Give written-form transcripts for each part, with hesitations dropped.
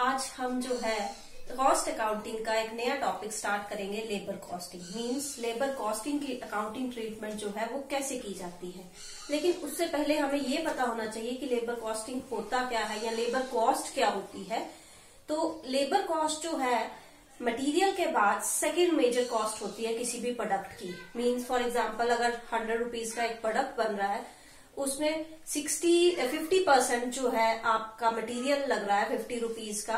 आज हम जो है कॉस्ट अकाउंटिंग का एक नया टॉपिक स्टार्ट करेंगे। Labour costing means labour costing की अकाउंटिंग ट्रीटमेंट जो है वो कैसे की जाती है। लेकिन उससे पहले हमें ये पता होना चाहिए कि लेबर कॉस्टिंग होता क्या है या लेबर कॉस्ट क्या होती है। तो लेबर कॉस्ट जो है मटेरियल के बाद सेकेंड मेजर कॉस्ट होती है किसी भी प्रोडक्ट की। मींस फॉर एग्जांपल अगर 100 रुपीज का एक प्रोडक्ट बन रहा है उसमें 50% जो है आपका मटेरियल लग रहा है 50 रुपीज का,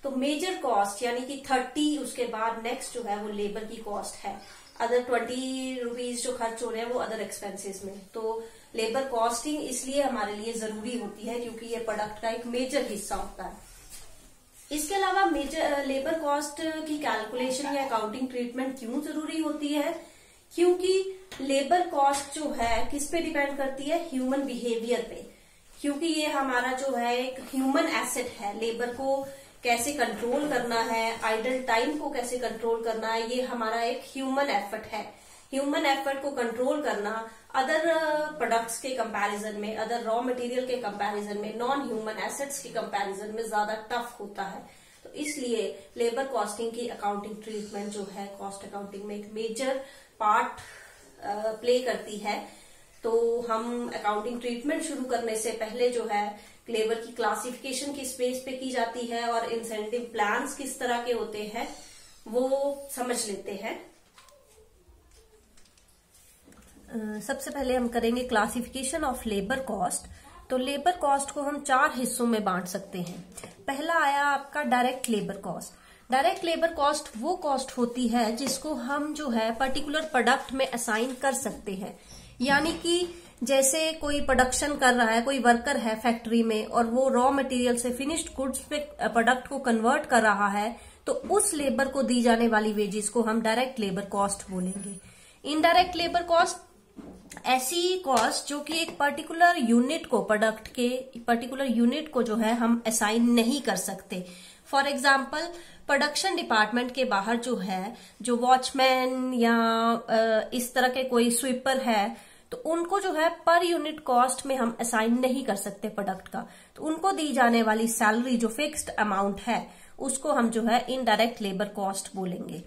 तो मेजर कॉस्ट यानी कि 30 उसके बाद नेक्स्ट जो है वो लेबर की कॉस्ट है। अदर 20 रुपीज जो खर्च हो रहे हैं वो अदर एक्सपेंसेस में। तो लेबर कॉस्टिंग इसलिए हमारे लिए जरूरी होती है क्योंकि ये प्रोडक्ट का एक मेजर हिस्सा होता है। इसके अलावा मेजर लेबर कॉस्ट की कैलकुलेशन या अकाउंटिंग ट्रीटमेंट क्यों जरूरी होती है, क्योंकि लेबर कॉस्ट जो है किस पे डिपेंड करती है, ह्यूमन बिहेवियर पे। क्योंकि ये हमारा जो है एक ह्यूमन एसेट है। लेबर को कैसे कंट्रोल करना है, आइडल टाइम को कैसे कंट्रोल करना है, ये हमारा एक ह्यूमन एफर्ट है। ह्यूमन एफर्ट को कंट्रोल करना अदर प्रोडक्ट्स के कंपैरिजन में, अदर रॉ मटेरियल के कंपैरिजन में, नॉन ह्यूमन एसेट्स के कंपैरिजन में ज्यादा टफ होता है। तो इसलिए लेबर कॉस्टिंग की अकाउंटिंग ट्रीटमेंट जो है कॉस्ट अकाउंटिंग में एक मेजर पार्ट प्ले करती है। तो हम अकाउंटिंग ट्रीटमेंट शुरू करने से पहले जो है लेबर की क्लासिफिकेशन किस बेस पे की जाती है और इंसेंटिव प्लान्स किस तरह के होते हैं वो समझ लेते हैं। सबसे पहले हम करेंगे क्लासिफिकेशन ऑफ लेबर कॉस्ट। तो लेबर कॉस्ट को हम 4 हिस्सों में बांट सकते हैं। पहला आया आपका direct labour cost. Direct labour cost वो कॉस्ट होती है जिसको हम जो है पर्टिकुलर प्रोडक्ट में असाइन कर सकते हैं। यानी कि जैसे कोई प्रोडक्शन कर रहा है, कोई वर्कर है फैक्ट्री में और वो रॉ मटेरियल से फिनिश्ड गुड्स पे प्रोडक्ट को कन्वर्ट कर रहा है, तो उस लेबर को दी जाने वाली वेजेस को हम डायरेक्ट लेबर कॉस्ट बोलेंगे। इनडायरेक्ट लेबर कॉस्ट ऐसी कॉस्ट जो कि एक पर्टिकुलर यूनिट को, प्रोडक्ट के पर्टिकुलर यूनिट को जो है हम असाइन नहीं कर सकते। फॉर एग्जाम्पल प्रोडक्शन डिपार्टमेंट के बाहर जो है, जो वॉचमैन या इस तरह के कोई स्वीपर है, तो उनको जो है पर यूनिट कॉस्ट में हम असाइन नहीं कर सकते प्रोडक्ट का। तो उनको दी जाने वाली सैलरी जो फिक्स्ड अमाउंट है उसको हम जो है इनडायरेक्ट लेबर कॉस्ट बोलेंगे।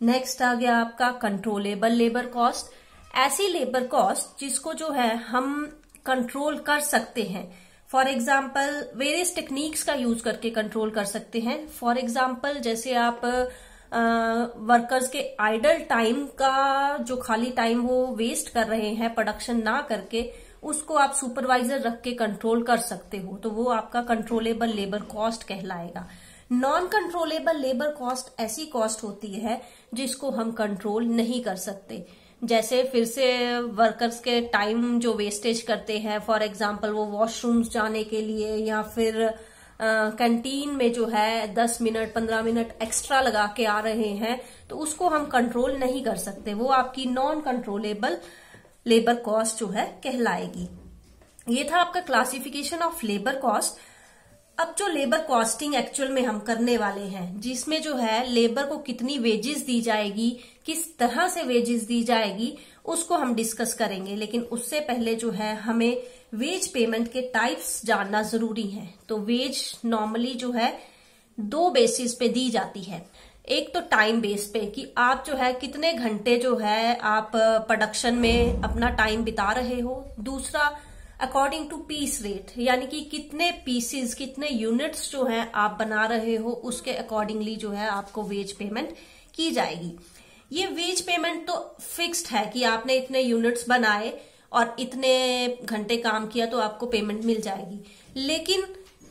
नेक्स्ट आ गया आपका कंट्रोलेबल लेबर कॉस्ट। ऐसी लेबर कॉस्ट जिसको जो है हम कंट्रोल कर सकते हैं। फॉर एग्जाम्पल वेरियस टेक्निक्स का यूज करके कंट्रोल कर सकते हैं। फॉर एग्जाम्पल जैसे आप वर्कर्स के आइडल टाइम का जो खाली टाइम वो वेस्ट कर रहे हैं प्रोडक्शन ना करके, उसको आप सुपरवाइजर रख के कंट्रोल कर सकते हो, तो वो आपका कंट्रोलेबल लेबर कॉस्ट कहलाएगा। नॉन कंट्रोलेबल लेबर कॉस्ट ऐसी कॉस्ट होती है जिसको हम कंट्रोल नहीं कर सकते। जैसे फिर से वर्कर्स के टाइम जो वेस्टेज करते हैं, फॉर एग्जांपल वो वॉशरूम्स जाने के लिए या फिर कैंटीन में जो है 10 मिनट 15 मिनट एक्स्ट्रा लगा के आ रहे हैं, तो उसको हम कंट्रोल नहीं कर सकते। वो आपकी नॉन कंट्रोलेबल लेबर कॉस्ट जो है कहलाएगी। ये था आपका क्लासिफिकेशन ऑफ लेबर कॉस्ट। अब जो लेबर कॉस्टिंग एक्चुअल में हम करने वाले हैं, जिसमें जो है लेबर को कितनी वेजेस दी जाएगी, किस तरह से वेजेस दी जाएगी, उसको हम डिस्कस करेंगे। लेकिन उससे पहले जो है हमें वेज पेमेंट के टाइप्स जानना जरूरी है। तो वेज नॉर्मली जो है 2 बेसिस पे दी जाती है। एक तो टाइम बेस पे कि आप जो है कितने घंटे जो है आप प्रोडक्शन में अपना टाइम बिता रहे हो। दूसरा अकॉर्डिंग टू पीस रेट, यानी कि कितने पीसेस, कितने यूनिट्स जो हैं आप बना रहे हो, उसके अकॉर्डिंगली जो है आपको वेज पेमेंट की जाएगी। ये वेज पेमेंट तो फिक्स्ड है कि आपने इतने यूनिट्स बनाए और इतने घंटे काम किया तो आपको पेमेंट मिल जाएगी। लेकिन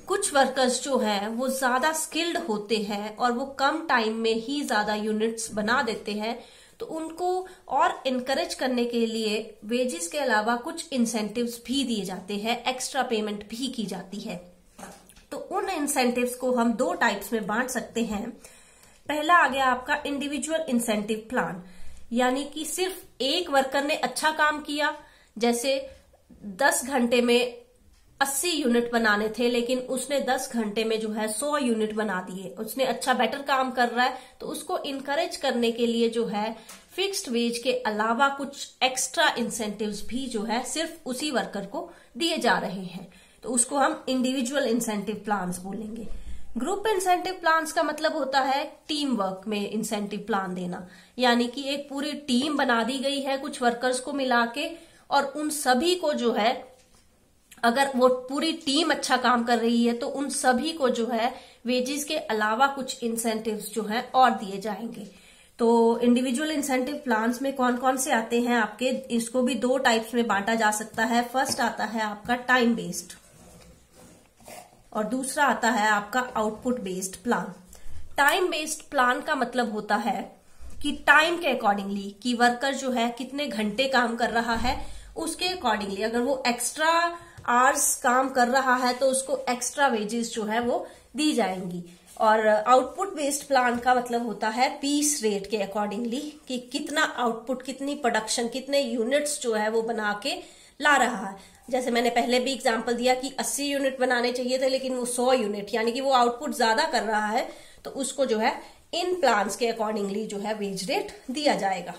कुछ वर्कर्स जो हैं वो ज्यादा स्किल्ड होते हैं और वो कम टाइम में ही ज्यादा यूनिट्स बना देते हैं, तो उनको और इनकरेज करने के लिए वेजेस के अलावा कुछ इंसेंटिव्स भी दिए जाते हैं, एक्स्ट्रा पेमेंट भी की जाती है। तो उन इंसेंटिव्स को हम 2 टाइप्स में बांट सकते हैं। पहला आ गया आपका इंडिविजुअल इंसेंटिव प्लान, यानी कि सिर्फ एक वर्कर ने अच्छा काम किया, जैसे 10 घंटे में 80 यूनिट बनाने थे लेकिन उसने 10 घंटे में जो है 100 यूनिट बना दिए, उसने अच्छा बेटर काम कर रहा है, तो उसको इनकरेज करने के लिए जो है फिक्स्ड वेज के अलावा कुछ एक्स्ट्रा इंसेंटिव्स भी जो है सिर्फ उसी वर्कर को दिए जा रहे हैं, तो उसको हम इंडिविजुअल इंसेंटिव प्लान्स बोलेंगे। ग्रुप इंसेंटिव प्लान्स का मतलब होता है टीम वर्क में इंसेंटिव प्लान देना, यानी कि एक पूरी टीम बना दी गई है कुछ वर्कर्स को मिला के, और उन सभी को जो है, अगर वो पूरी टीम अच्छा काम कर रही है तो उन सभी को जो है वेजेस के अलावा कुछ इंसेंटिव्स जो है और दिए जाएंगे। तो इंडिविजुअल इंसेंटिव प्लान्स में कौन कौन से आते हैं आपके, इसको भी दो टाइप्स में बांटा जा सकता है। फर्स्ट आता है आपका टाइम बेस्ड और दूसरा आता है आपका output based plan. Time based plan का मतलब होता है कि टाइम के अकॉर्डिंगली, कि वर्कर जो है कितने घंटे काम कर रहा है उसके अकॉर्डिंगली, अगर वो एक्स्ट्रा आवर्स काम कर रहा है तो उसको एक्स्ट्रा वेजेस जो है वो दी जाएंगी। और आउटपुट बेस्ड प्लान का मतलब होता है पीस रेट के अकॉर्डिंगली, कि कितना आउटपुट, कितनी प्रोडक्शन, कितने यूनिट्स जो है वो बना के ला रहा है। जैसे मैंने पहले भी एग्जांपल दिया कि 80 यूनिट बनाने चाहिए थे लेकिन वो 100 यूनिट, यानी कि वो आउटपुट ज्यादा कर रहा है, तो उसको जो है इन प्लान्स के अकॉर्डिंगली जो है वेज रेट दिया जाएगा।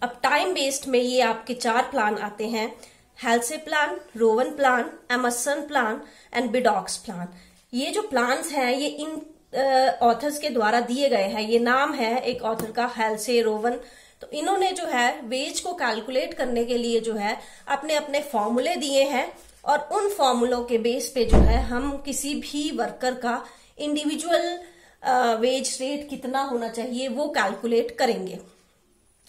अब टाइम बेस्ड में ये आपके 4 प्लान आते हैं, Halsey plan, Rowan plan, Emerson plan and Bedaux plan. ये जो प्लान्स हैं ये इन ऑथर्स के द्वारा दिए गए हैं। ये नाम है एक ऑथर का, हेल्से, रोवन। तो इन्होंने जो है वेज को कैलकुलेट करने के लिए जो है अपने अपने फॉर्मूले दिए हैं, और उन फॉर्मूलों के बेस पे जो है हम किसी भी वर्कर का इंडिविजुअल वेज रेट कितना होना चाहिए वो कैलकुलेट करेंगे।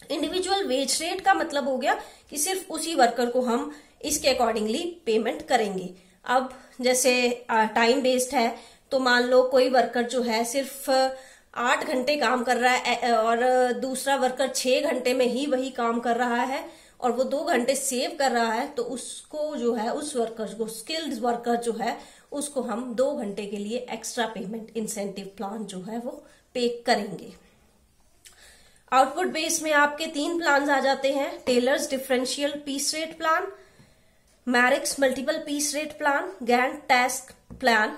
इंडिविजुअल वेज रेट का मतलब हो गया कि सिर्फ उसी वर्कर को हम इसके अकॉर्डिंगली पेमेंट करेंगे। अब जैसे टाइम बेस्ड है तो मान लो कोई वर्कर जो है सिर्फ 8 घंटे काम कर रहा है और दूसरा वर्कर 6 घंटे में ही वही काम कर रहा है और वो 2 घंटे सेव कर रहा है, तो उसको जो है, उस वर्कर को, स्किल्ड वर्कर जो है उसको हम 2 घंटे के लिए एक्स्ट्रा पेमेंट इंसेंटिव प्लान जो है वो पे करेंगे। आउटपुट बेस में आपके 3 प्लान आ जाते हैं, Taylor's differential piece rate plan, Merrick's multiple piece rate plan, Gantt task plan.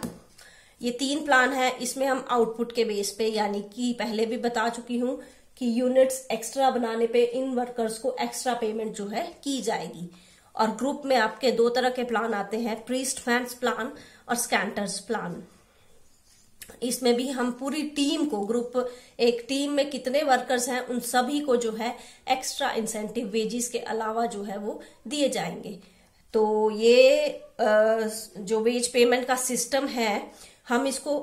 ये 3 प्लान है। इसमें हम आउटपुट के बेस पे, यानी कि पहले भी बता चुकी हूं कि यूनिट्स एक्स्ट्रा बनाने पे इन वर्कर्स को एक्स्ट्रा पेमेंट जो है की जाएगी। और ग्रुप में आपके 2 तरह के प्लान आते हैं, प्रीस्टमैन्स प्लान और स्कैंटर्स प्लान। इसमें भी हम पूरी टीम को, ग्रुप, एक टीम में कितने वर्कर्स हैं उन सभी को जो है एक्स्ट्रा इंसेंटिव वेजेस के अलावा जो है वो दिए जाएंगे। तो ये जो वेज पेमेंट का सिस्टम है, हम इसको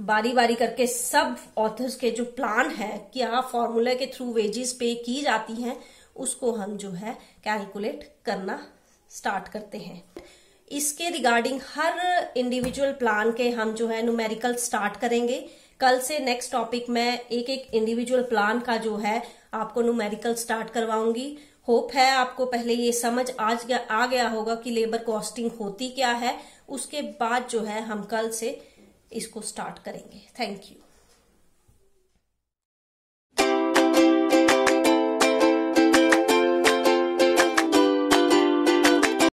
बारी बारी करके सब ऑथर्स के जो प्लान है, क्या फॉर्मूला के थ्रू वेजेस पे की जाती हैं, उसको हम जो है कैलकुलेट करना स्टार्ट करते हैं। इसके रिगार्डिंग हर इंडिविजुअल प्लान के हम जो है न्यूमेरिकल स्टार्ट करेंगे। कल से नेक्स्ट टॉपिक में एक एक इंडिविजुअल प्लान का जो है आपको न्यूमेरिकल स्टार्ट करवाऊंगी। होप है आपको पहले ये समझ आ गया होगा कि लेबर कॉस्टिंग होती क्या है। उसके बाद जो है हम कल से इसको स्टार्ट करेंगे। Thank you.